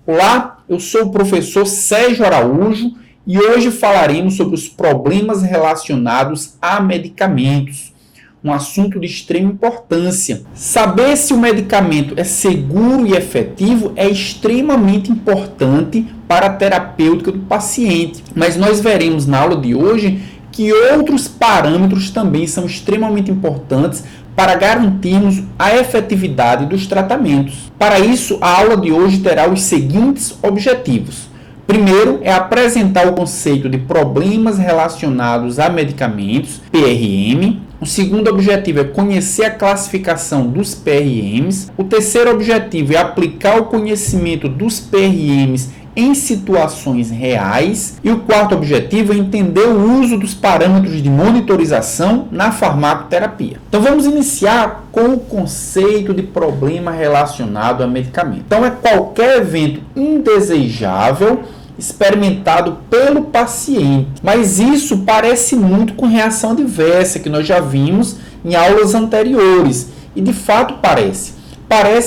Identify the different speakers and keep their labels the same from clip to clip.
Speaker 1: Olá, eu sou o professor Sérgio Araújo e hoje falaremos sobre os problemas relacionados a medicamentos, um assunto de extrema importância. Saber se o medicamento é seguro e efetivo é extremamente importante para a terapêutica do paciente, mas nós veremos na aula de hoje que outros parâmetros também são extremamente importantes para garantirmos a efetividade dos tratamentos. Para isso, a aula de hoje terá os seguintes objetivos. Primeiro, é apresentar o conceito de problemas relacionados a medicamentos, PRM. O segundo objetivo é conhecer a classificação dos PRMs. O terceiro objetivo é aplicar o conhecimento dos PRMs em situações reais. E o quarto objetivo é entender o uso dos parâmetros de monitorização na farmacoterapia. Então vamos iniciar com o conceito de problema relacionado a medicamento. Então é qualquer evento indesejável experimentado pelo paciente, mas isso parece muito com reação adversa que nós já vimos em aulas anteriores e de fato parece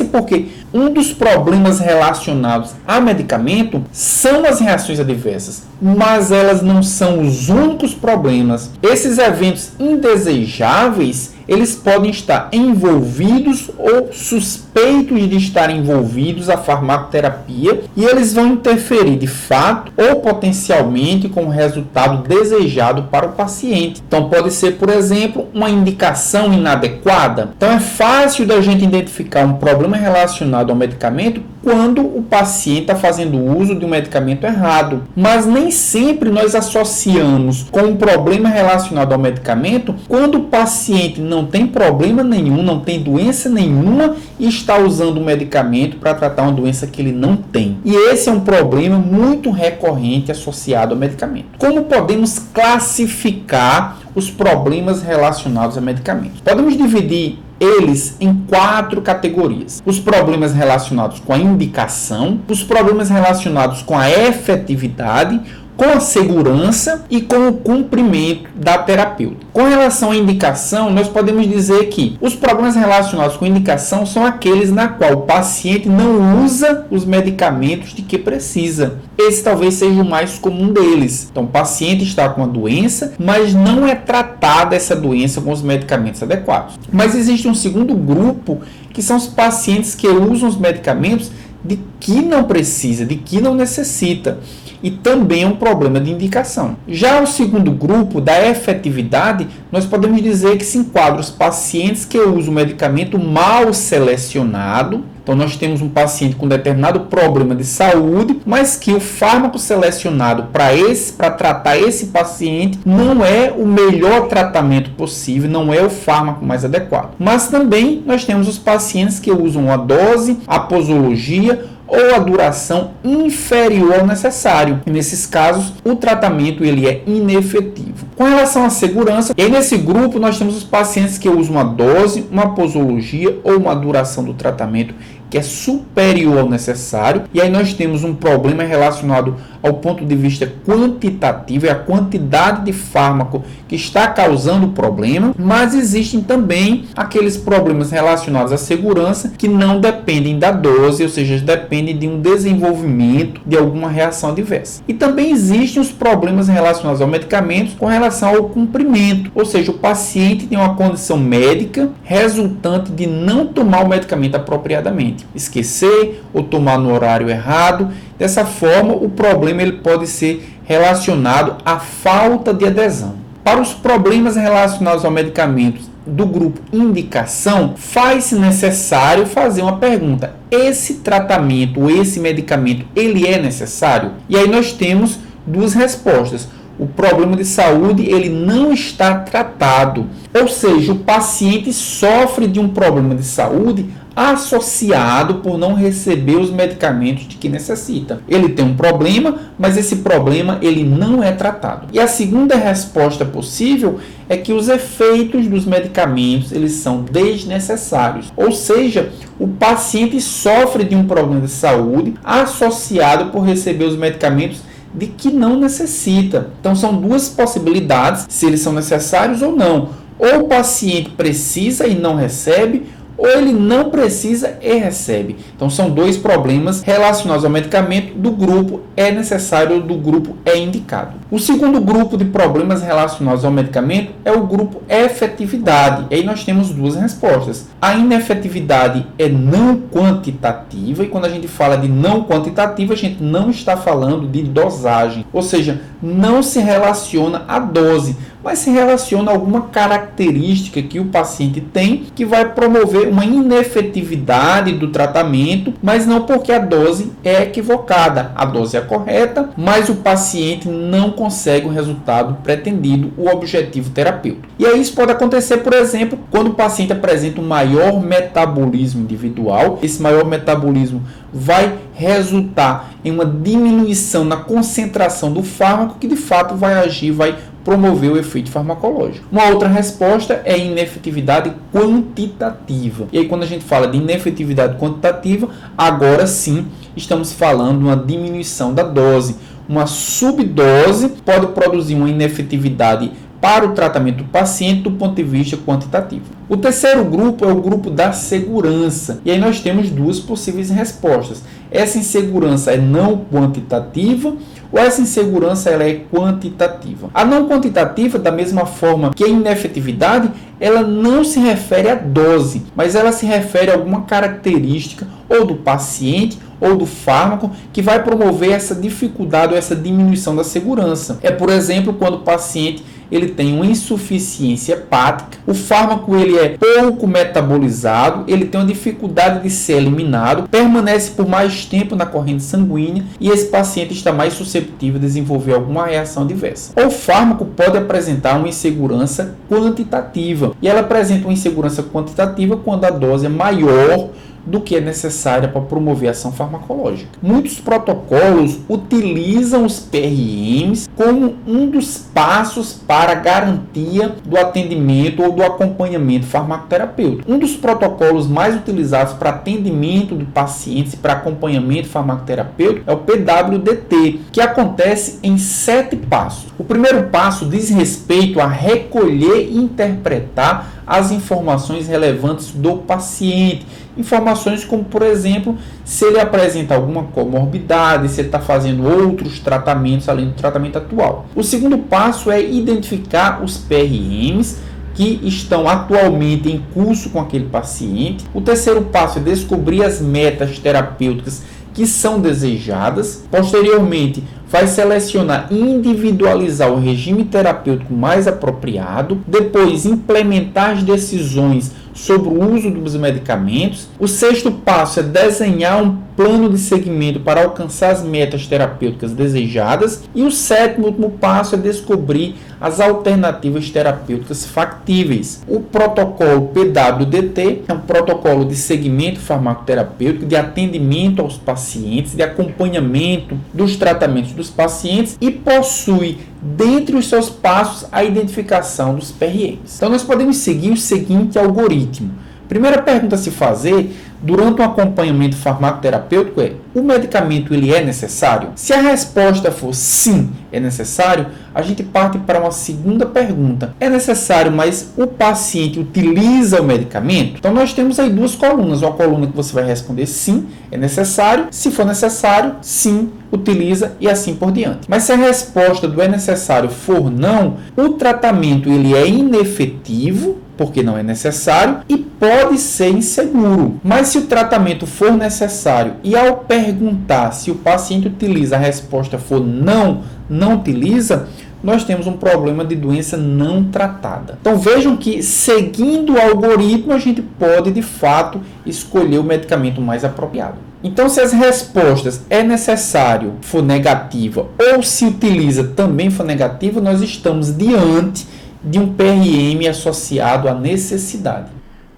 Speaker 1: porque um dos problemas relacionados a medicamento são as reações adversas, mas elas não são os únicos problemas. Esses eventos indesejáveis, eles podem estar envolvidos ou suspeitos de estar envolvidos à farmacoterapia e eles vão interferir de fato ou potencialmente com o resultado desejado para o paciente. Então pode ser, por exemplo, uma indicação inadequada. Então é fácil da gente identificar um problema relacionado ao medicamento quando o paciente está fazendo uso de um medicamento errado, mas nem sempre nós associamos com um problema relacionado ao medicamento quando o paciente não tem problema nenhum, não tem doença nenhuma e está usando um medicamento para tratar uma doença que ele não tem. E esse é um problema muito recorrente associado ao medicamento. Como podemos classificar os problemas relacionados a medicamentos? Podemos dividir eles em 4 categorias. Os problemas relacionados com a indicação, os problemas relacionados com a efetividade, com a segurança e com o cumprimento da terapêutica. Com relação à indicação, nós podemos dizer que os problemas relacionados com a indicação são aqueles na qual o paciente não usa os medicamentos de que precisa. Esse talvez seja o mais comum deles. Então, o paciente está com a doença, mas não é tratada essa doença com os medicamentos adequados. Mas existe um segundo grupo, que são os pacientes que usam os medicamentos de que não precisa, de que não necessita. E também é um problema de indicação. Já o segundo grupo, da efetividade, nós podemos dizer que se enquadra os pacientes que usam o medicamento mal selecionado. Então, nós temos um paciente com determinado problema de saúde, mas que o fármaco selecionado para tratar esse paciente não é o melhor tratamento possível, não é o fármaco mais adequado. Mas também nós temos os pacientes que usam a dose, a posologia ou a duração inferior ao necessário. E nesses casos, o tratamento ele é inefetivo. Com relação à segurança, e nesse grupo nós temos os pacientes que usam uma dose, uma posologia ou uma duração do tratamento que é superior ao necessário, e aí nós temos um problema relacionado ao ponto de vista quantitativo, é a quantidade de fármaco que está causando o problema, mas existem também aqueles problemas relacionados à segurança que não dependem da dose, ou seja, dependem de um desenvolvimento de alguma reação adversa. E também existem os problemas relacionados ao medicamento com relação ao cumprimento, ou seja, o paciente tem uma condição médica resultante de não tomar o medicamento apropriadamente, esquecer ou tomar no horário errado. Dessa forma, o problema ele pode ser relacionado à falta de adesão. Para os problemas relacionados ao medicamento do grupo indicação, faz-se necessário fazer uma pergunta: esse tratamento, esse medicamento, ele é necessário? E aí nós temos duas respostas. O problema de saúde ele não está tratado, ou seja, o paciente sofre de um problema de saúde associado por não receber os medicamentos de que necessita. Ele tem um problema, mas esse problema ele não é tratado. E a segunda resposta possível é que os efeitos dos medicamentos eles são desnecessários, ou seja, o paciente sofre de um problema de saúde associado por receber os medicamentos de que não necessita. Então são duas possibilidades, se eles são necessários ou não. Ou o paciente precisa e não recebe, ou ele não precisa e recebe. Então são dois problemas relacionados ao medicamento do grupo é necessário ou do grupo é indicado. O segundo grupo de problemas relacionados ao medicamento é o grupo efetividade. E aí nós temos duas respostas. A inefetividade é não quantitativa, e quando a gente fala de não quantitativa, a gente não está falando de dosagem, ou seja, não se relaciona à dose, mas se relaciona a alguma característica que o paciente tem que vai promover uma inefetividade do tratamento, mas não porque a dose é equivocada. A dose é correta, mas o paciente não consegue o resultado pretendido, o objetivo terapêutico. E aí isso pode acontecer, por exemplo, quando o paciente apresenta um maior metabolismo individual. Esse maior metabolismo vai resultar em uma diminuição na concentração do fármaco que de fato vai agir, vai promover o efeito farmacológico. Uma outra resposta é inefetividade quantitativa. E aí quando a gente fala de inefetividade quantitativa, agora sim estamos falando de uma diminuição da dose. Uma subdose pode produzir uma inefetividade para o tratamento do paciente do ponto de vista quantitativo. O terceiro grupo é o grupo da segurança. E aí nós temos duas possíveis respostas. Essa insegurança é não quantitativa ou essa insegurança ela é quantitativa. A não quantitativa, da mesma forma que a inefetividade, ela não se refere à dose, mas ela se refere a alguma característica ou do paciente ou do fármaco que vai promover essa dificuldade ou essa diminuição da segurança. É, por exemplo, quando o paciente ele tem uma insuficiência hepática, o fármaco ele é pouco metabolizado, ele tem uma dificuldade de ser eliminado, permanece por mais tempo na corrente sanguínea e esse paciente está mais suscetível a desenvolver alguma reação adversa. O fármaco pode apresentar uma insegurança quantitativa e ela apresenta uma insegurança quantitativa quando a dose é maior do que é necessária para promover a ação farmacológica. Muitos protocolos utilizam os PRMs como um dos passos para a garantia do atendimento ou do acompanhamento farmacoterapêutico. Um dos protocolos mais utilizados para atendimento de pacientes e para acompanhamento farmacoterapêutico é o PWDT, que acontece em 7 passos. O primeiro passo diz respeito a recolher e interpretar as informações relevantes do paciente. Informações como, por exemplo, se ele apresenta alguma comorbidade, se ele está fazendo outros tratamentos além do tratamento atual. O segundo passo é identificar os PRMs que estão atualmente em curso com aquele paciente. O terceiro passo é descobrir as metas terapêuticas que são desejadas. Posteriormente, vai selecionar e individualizar o regime terapêutico mais apropriado. Depois, implementar as decisões sobre o uso dos medicamentos. O sexto passo é desenhar um plano de seguimento para alcançar as metas terapêuticas desejadas. E o sétimo e último passo é descobrir as alternativas terapêuticas factíveis. O protocolo PWDT é um protocolo de seguimento farmacoterapêutico, de atendimento aos pacientes, de acompanhamento dos tratamentos dos pacientes e possui, dentre os seus passos, a identificação dos PRMs. Então, nós podemos seguir o seguinte algoritmo. Primeira pergunta a se fazer durante um acompanhamento farmacoterapêutico é: o medicamento ele é necessário? Se a resposta for sim, é necessário, a gente parte para uma segunda pergunta. É necessário, mas o paciente utiliza o medicamento? Então nós temos aí duas colunas. Uma coluna que você vai responder sim, é necessário. Se for necessário, sim, utiliza e assim por diante. Mas se a resposta do é necessário for não, o tratamento ele é inefetivo, porque não é necessário, e pode ser inseguro. Mas se o tratamento for necessário e ao perguntar se o paciente utiliza, a resposta for não, não utiliza, nós temos um problema de doença não tratada. Então vejam que, seguindo o algoritmo, a gente pode de fato escolher o medicamento mais apropriado. Então, se as respostas é necessário for negativa ou se utiliza também for negativa, nós estamos diante de um PRM associado à necessidade.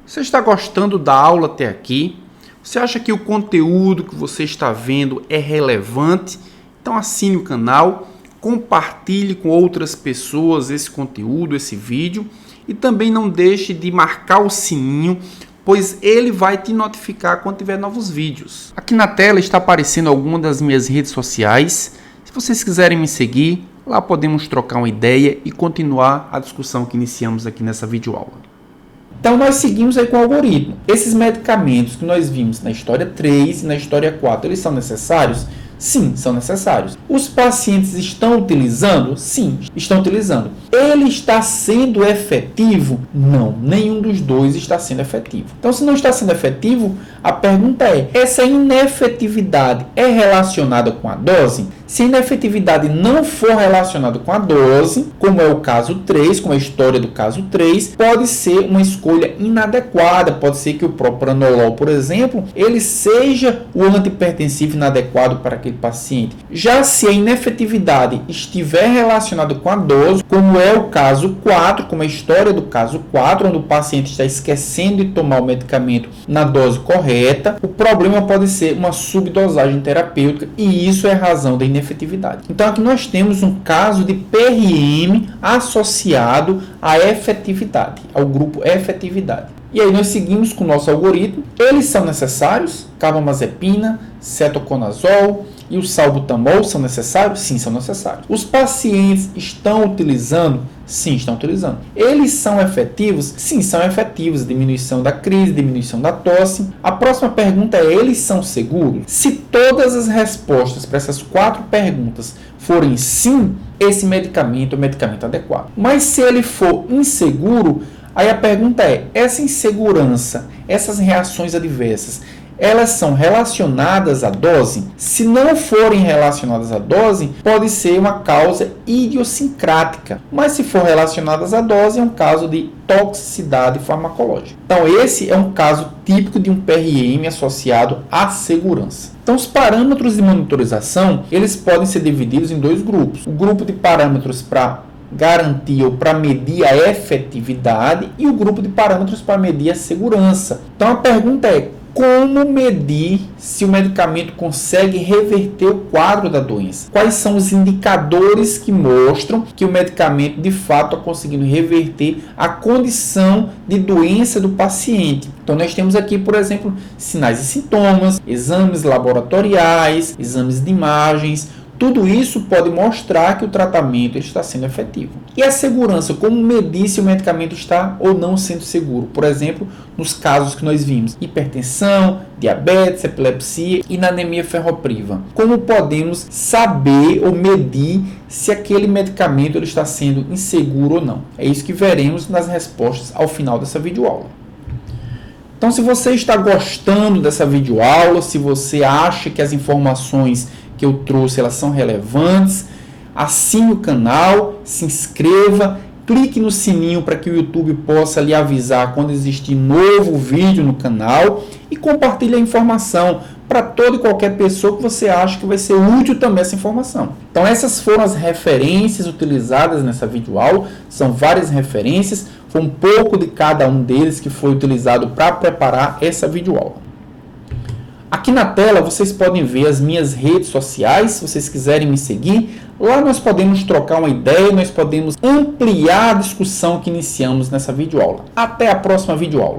Speaker 1: Você está gostando da aula até aqui? Você acha que o conteúdo que você está vendo é relevante? Então assine o canal, compartilhe com outras pessoas esse conteúdo, esse vídeo, e também não deixe de marcar o sininho, pois ele vai te notificar quando tiver novos vídeos. Aqui na tela está aparecendo algumas das minhas redes sociais. Se vocês quiserem me seguir, lá podemos trocar uma ideia e continuar a discussão que iniciamos aqui nessa videoaula. Então, nós seguimos aí com o algoritmo. Esses medicamentos que nós vimos na história 3 e na história 4, eles são necessários? Sim, são necessários. Os pacientes estão utilizando? Sim, estão utilizando. Ele está sendo efetivo? Não, nenhum dos dois está sendo efetivo. Então, se não está sendo efetivo, a pergunta é: essa inefetividade é relacionada com a dose? Se a inefetividade não for relacionada com a dose, como é o caso 3, como é a história do caso 3, pode ser uma escolha inadequada. Pode ser que o propranolol, por exemplo, ele seja o antihipertensivo inadequado para aquele paciente. Já se a inefetividade estiver relacionada com a dose, como é o caso 4, como é a história do caso 4, onde o paciente está esquecendo de tomar o medicamento na dose correta, o problema pode ser uma subdosagem terapêutica, e isso é a razão da inefetividade. Então, aqui nós temos um caso de PRM associado à efetividade, ao grupo efetividade. E aí nós seguimos com o nosso algoritmo. Eles são necessários? Carbamazepina, cetoconazol e o salbutamol são necessários? Sim, são necessários. Os pacientes estão utilizando? Sim, estão utilizando. Eles são efetivos? Sim, são efetivos. Diminuição da crise, diminuição da tosse. A próxima pergunta é: eles são seguros? Se todas as respostas para essas 4 perguntas forem sim, esse medicamento é o medicamento adequado. Mas se ele for inseguro, aí a pergunta é: essa insegurança, essas reações adversas, elas são relacionadas à dose? Se não forem relacionadas à dose, pode ser uma causa idiosincrática. Mas se for relacionadas à dose, é um caso de toxicidade farmacológica. Então, esse é um caso típico de um PRM associado à segurança. Então, os parâmetros de monitorização, eles podem ser divididos em 2 grupos. O grupo de parâmetros para garantir ou para medir a efetividade e o grupo de parâmetros para medir a segurança. Então, a pergunta é: como medir se o medicamento consegue reverter o quadro da doença? Quais são os indicadores que mostram que o medicamento de fato está conseguindo reverter a condição de doença do paciente? Então, nós temos aqui, por exemplo, sinais e sintomas, exames laboratoriais, exames de imagens. Tudo isso pode mostrar que o tratamento está sendo efetivo. E a segurança, como medir se o medicamento está ou não sendo seguro? Por exemplo, nos casos que nós vimos: hipertensão, diabetes, epilepsia e na anemia ferropriva. Como podemos saber ou medir se aquele medicamento ele está sendo inseguro ou não? É isso que veremos nas respostas ao final dessa videoaula. Então, se você está gostando dessa videoaula, se você acha que as informações que eu trouxe elas são relevantes, assine o canal, se inscreva, clique no sininho para que o YouTube possa lhe avisar quando existir novo vídeo no canal e compartilhe a informação para toda e qualquer pessoa que você acha que vai ser útil também essa informação. Então, essas foram as referências utilizadas nessa videoaula. São várias referências, foi um pouco de cada um deles que foi utilizado para preparar essa videoaula. Aqui na tela vocês podem ver as minhas redes sociais, se vocês quiserem me seguir. Lá nós podemos trocar uma ideia, nós podemos ampliar a discussão que iniciamos nessa videoaula. Até a próxima videoaula.